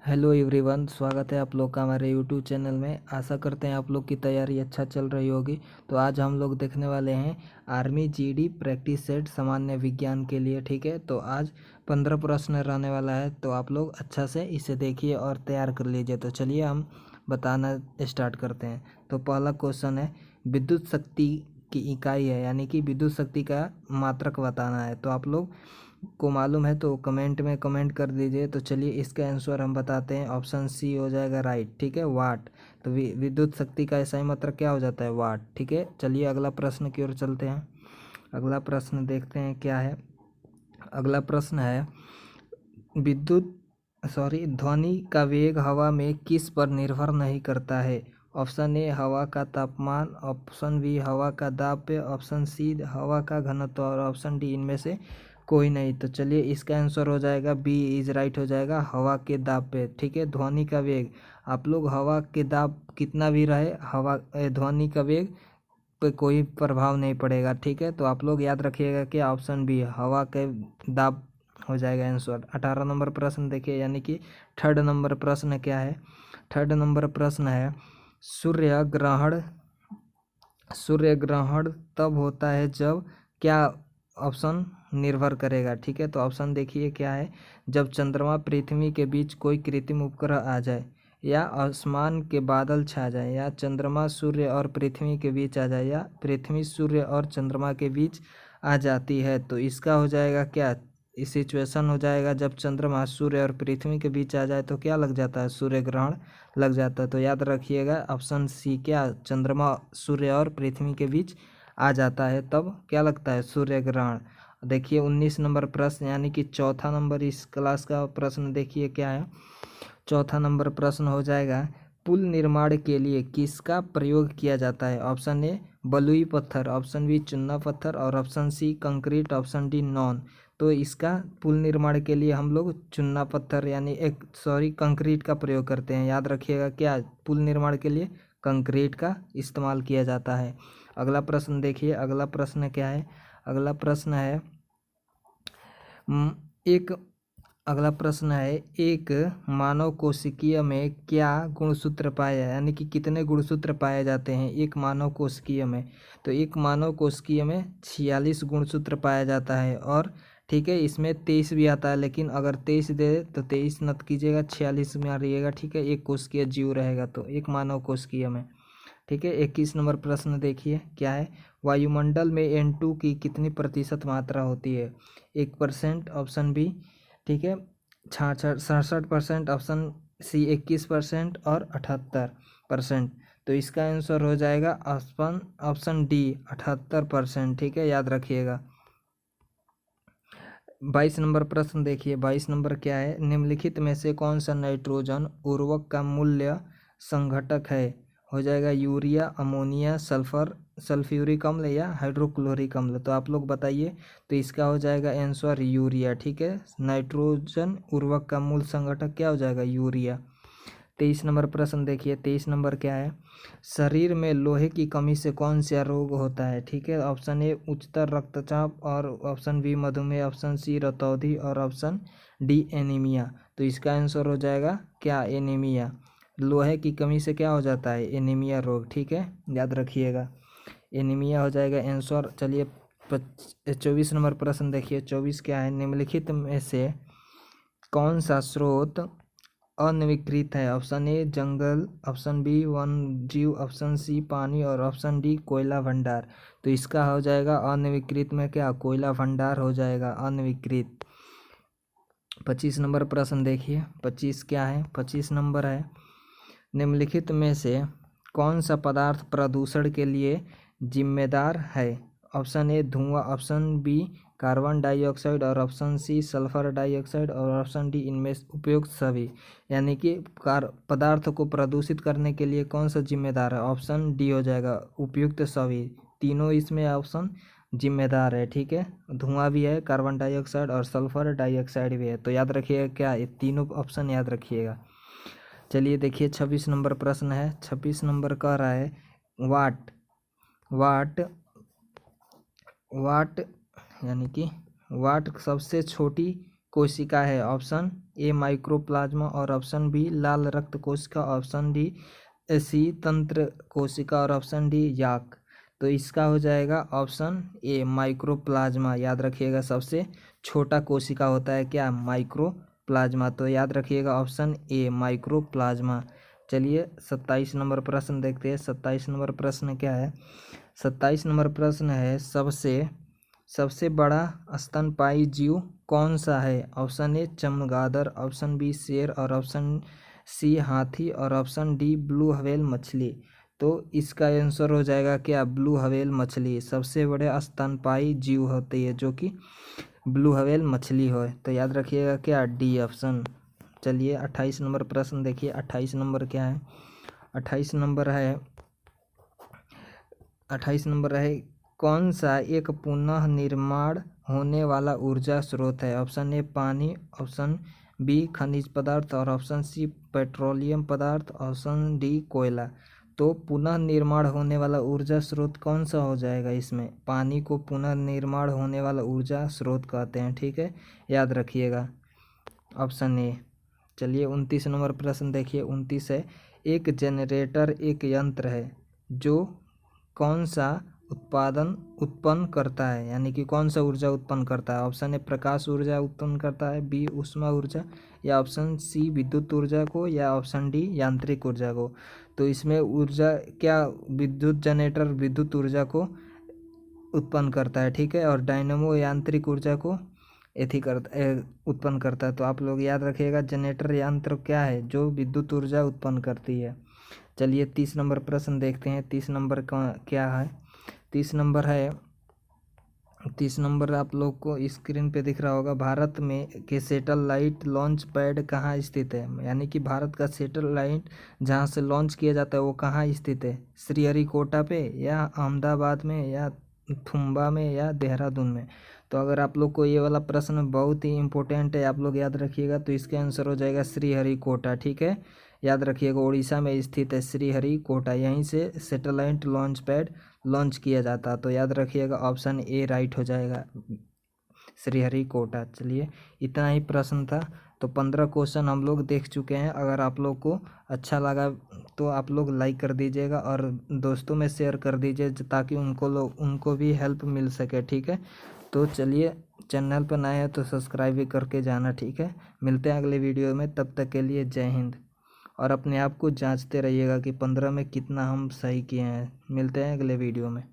Hello everyone, स्वागत है आप लोग का हमारे यूट्यूब चैनल में। आशा करते हैं आप लोग की तैयारी अच्छा चल रही होगी। तो आज हम लोग देखने वाले हैं आर्मी जीडी प्रैक्टिस सेट सामान्य विज्ञान के लिए। ठीक है, तो आज 15 प्रश्न रहने वाला है, तो आप लोग अच्छा से इसे देखिए और तैयार कर लीजिए। तो चलिए हम बताना स्टार्ट करते हैं। तो पहला क्वेश्चन है, विद्युत शक्ति की इकाई है, यानी कि विद्युत शक्ति का मात्रक बताना है। तो आप लोग को मालूम है तो कमेंट में कमेंट कर दीजिए। तो चलिए इसका आंसर हम बताते हैं। ऑप्शन सी हो जाएगा राइट। ठीक है, वाट। तो विद्युत शक्ति का ऐसा ही मतलब क्या हो जाता है, वाट। ठीक है, चलिए अगला प्रश्न की ओर चलते हैं। अगला प्रश्न देखते हैं क्या है। अगला प्रश्न है, विद्युत ध्वनि का वेग हवा में किस पर निर्भर नहीं करता है। ऑप्शन ए हवा का तापमान, ऑप्शन बी हवा का दाब पे, ऑप्शन सी हवा का घनत्व और ऑप्शन डी इनमें से कोई नहीं। तो चलिए इसका आंसर हो जाएगा बी इज राइट, हो जाएगा हवा के दाब पे। ठीक है, ध्वनि का वेग, आप लोग हवा के दाब कितना भी रहे, हवा ध्वनि का वेग पे कोई प्रभाव नहीं पड़ेगा। ठीक है, तो आप लोग याद रखिएगा कि ऑप्शन बी हवा के दाब हो जाएगा आंसर। 18 नंबर प्रश्न देखिए, यानी कि थर्ड नंबर प्रश्न क्या है। थर्ड नंबर प्रश्न है, सूर्य ग्रहण सूर्य ग्रहण तब होता है जब क्या ऑप्शन निर्भर करेगा। ठीक है, तो ऑप्शन देखिए क्या है। जब चंद्रमा पृथ्वी के बीच कोई कृत्रिम उपग्रह आ जाए, या आसमान के बादल छा जाए, या चंद्रमा सूर्य और पृथ्वी के बीच आ जाए, या पृथ्वी सूर्य और चंद्रमा के बीच आ जाती है। तो इसका हो जाएगा क्या, इस सिचुएशन हो जाएगा जब चंद्रमा सूर्य और पृथ्वी के बीच आ जाए तो क्या लग जाता है, सूर्य ग्रहण लग जाता है। तो याद रखिएगा ऑप्शन सी, क्या चंद्रमा सूर्य और पृथ्वी के बीच आ जाता है तब क्या लगता है, सूर्य ग्रहण। देखिए 19 नंबर प्रश्न, यानी कि चौथा नंबर इस क्लास का प्रश्न देखिए क्या है। चौथा नंबर प्रश्न हो जाएगा, पुल निर्माण के लिए किसका प्रयोग किया जाता है। ऑप्शन ए बलुई पत्थर, ऑप्शन बी चुना पत्थर और option C concrete, option D none. तो इसका पुल निर्माण के लिए हम लोग चुना पत्थर यानी कंक्रीट का प्रयोग करते हैं। याद रखिएगा क्या, पुल निर्माण के लिए कंक्रीट का इस्तेमाल किया जाता है। अगला प्रश्न देखिए, अगला प्रश्न क्या है। अगला प्रश्न है एक अगला प्रश्न है, एक मानव कोशिकीय में क्या गुणसूत्र पाए जाए, यानी कि कितने गुणसूत्र पाए जाते हैं एक मानव कोशिकीय में। तो एक मानव कोशिकीय में 46 गुणसूत्र पाया जाता है। और ठीक है, इसमें 23 भी आता है, लेकिन अगर 23 दे तो 23 नत कीजिएगा, 46 में आ रहिएगा। ठीक है, एक कोशिकीय जीव रहेगा तो एक मानव कोशिकीय में। ठीक है, 21 नंबर प्रश्न देखिए क्या है। वायुमंडल में N2 की कितनी प्रतिशत मात्रा होती है। 1%, ऑप्शन बी ठीक है 67%, ऑप्शन सी 21% और 78%। तो इसका आंसर हो जाएगा ऑप्शन डी 78%। ठीक है, याद रखिएगा। 22 नंबर प्रश्न देखिए, 22 नंबर क्या है, निम्नलिखित में से कौन सा नाइट्रोजन उर्वरक का मूल्य संघटक है। हो जाएगा यूरिया, अमोनिया, सल्फर, सल्फ्यूरिक अम्ल या हाइड्रोक्लोरिक अम्ल। तो आप लोग बताइए। तो इसका हो जाएगा आंसर यूरिया। ठीक है, नाइट्रोजन उर्वरक का मूल संघटक क्या हो जाएगा, यूरिया। 23 नंबर प्रश्न देखिए, 23 नंबर क्या है, शरीर में लोहे की कमी से कौन सा रोग होता है। ठीक है, ऑप्शन ए उच्चतर रक्तचाप और ऑप्शन बी मधुमेह, ऑप्शन सी रतौंधी और ऑप्शन डी एनीमिया। तो इसका आंसर हो जाएगा क्या, एनीमिया। लोहे की कमी से क्या हो जाता है, एनीमिया रोग। ठीक है, याद रखिएगा, एनीमिया हो जाएगा आंसर। चलिए 24 नंबर प्रश्न देखिए, 24 क्या है, निम्नलिखित में से कौन सा स्रोत अनधिकृत है। ऑप्शन ए जंगल, ऑप्शन बी वन जीव, ऑप्शन सी पानी और ऑप्शन डी कोयला भंडार। तो इसका हो जाएगा अनधिकृत में क्या, कोयला भंडार हो जाएगा अनधिकृत। 25 नंबर प्रश्न देखिए, 25 क्या है, 25 नंबर है, निम्नलिखित में से कौन सा पदार्थ प्रदूषण के लिए जिम्मेदार है। ऑप्शन ए धुआं, ऑप्शन बी कार्बन डाइऑक्साइड और ऑप्शन सी सल्फर डाइऑक्साइड और ऑप्शन डी इनमें उपयुक्त सभी। यानी कि पदार्थ को प्रदूषित करने के लिए कौन सा जिम्मेदार है, ऑप्शन डी हो जाएगा उपयुक्त सभी। तीनों इसमें ऑप्शन जिम्मेदार है। ठीक है, धुआं भी है, कार्बन डाइऑक्साइड और सल्फर डाइऑक्साइड भी है। तो याद रखिएगा क्या, ये तीनों ऑप्शन याद रखिएगा। चलिए देखिए 26 नंबर प्रश्न है। 26 नंबर कह रहा है, वाट वाट वाट यानी कि वाट सबसे छोटी कोशिका है? ऑप्शन ए माइक्रोप्लाज्मा और ऑप्शन बी लाल रक्त कोशिका, ऑप्शन डी सी तंत्र कोशिका और ऑप्शन डी याक। तो इसका हो जाएगा ऑप्शन ए माइक्रोप्लाज्मा। याद रखिएगा सबसे छोटा कोशिका होता है क्या? माइक्रोप्लाज्मा। तो याद रखिएगा ऑप्शन ए माइक्रोप्लाज्मा। चलिए 27 नंबर प्रश्न देखते हैं। 27 नंबर प्रश्न क्या है? 27 नंबर प्रश्न है सबसे बड़ा स्तनपायी जीव कौन सा है? ऑप्शन ए चमगादड़, ऑप्शन बी शेर और ऑप्शन सी हाथी और ऑप्शन डी ब्लू व्हेल मछली। तो इसका आंसर हो जाएगा क्या? ब्लू व्हेल मछली सबसे बड़े स्तनपायी जीव होती है जो कि ब्लू व्हेल मछली हो। तो याद रखिएगा क्या? D option. चलिए 28 नंबर प्रश्न देखिए। 28 नंबर क्या है? 28 नंबर है कौन सा एक पुनः निर्माण होने वाला ऊर्जा स्रोत है? ऑप्शन ए पानी, ऑप्शन बी खनिज पदार्थ और ऑप्शन सी पेट्रोलियम पदार्थ, ऑप्शन डी कोयला। तो पुनः निर्माण होने वाला ऊर्जा स्रोत कौन सा हो जाएगा इसमें? पानी को पुनः निर्माण होने वाला ऊर्जा स्रोत कहते हैं, ठीक है, याद रखिएगा ऑप्शन ए। चलिए 29 नंबर प्रश्न देखिए। 29 है एक जनरेटर एक यंत्र है जो कौन सा उत्पन्न करता है, यानी कि कौन सा ऊर्जा उत्पन्न करता है? ऑप्शन ए प्रकाश ऊर्जा उत्पन्न करता है, बी ऊष्मा ऊर्जा, या ऑप्शन सी विद्युत ऊर्जा को, या ऑप्शन डी यांत्रिक ऊर्जा को। तो इसमें ऊर्जा क्या? विद्युत जनरेटर विद्युत ऊर्जा को उत्पन्न करता है, ठीक है, और डायनेमो यांत्रिक ऊर्जा को उत्पन्न करता है। तो आप लोग याद रखिएगा जनरेटर यंत्र क्या है? जो विद्युत ऊर्जा उत्पन्न करती है। चलिए 30 नंबर प्रश्न देखते हैं। 30 नंबर क्या है? 30 नंबर आप लोग को स्क्रीन पे दिख रहा होगा। भारत में के सैटेलाइट लॉन्च पैड कहाँ स्थित है? यानी कि भारत का सैटेलाइट जहाँ से लॉन्च किया जाता है वो कहाँ स्थित है? श्रीहरिकोटा पे, या अहमदाबाद में, या थुम्बा में, या देहरादून में? तो अगर आप लोग को ये वाला प्रश्न बहुत ही इम्पोर्टेंट है, आप लोग याद रखिएगा, तो इसका आंसर हो जाएगा श्रीहरिकोटा, ठीक है, याद रखिएगा उड़ीसा में स्थित है श्रीहरिकोटा। यहीं से सैटेलाइट लॉन्च पैड लॉन्च किया जाता। तो याद रखिएगा ऑप्शन ए राइट हो जाएगा, श्रीहरिकोटा। चलिए इतना ही प्रश्न था। तो 15 क्वेश्चन हम लोग देख चुके हैं। अगर आप लोग को अच्छा लगा तो आप लोग लाइक कर दीजिएगा और दोस्तों में शेयर कर दीजिए ताकि उनको भी हेल्प मिल सके, ठीक है। तो चलिए चैनल पर नए हैं तो सब्सक्राइब भी करके जाना, ठीक है। मिलते हैं अगले वीडियो में, तब तक के लिए जय हिंद। और अपने आप को जांचते रहिएगा कि 15 में कितना हम सही किए हैं। मिलते हैं अगले वीडियो में।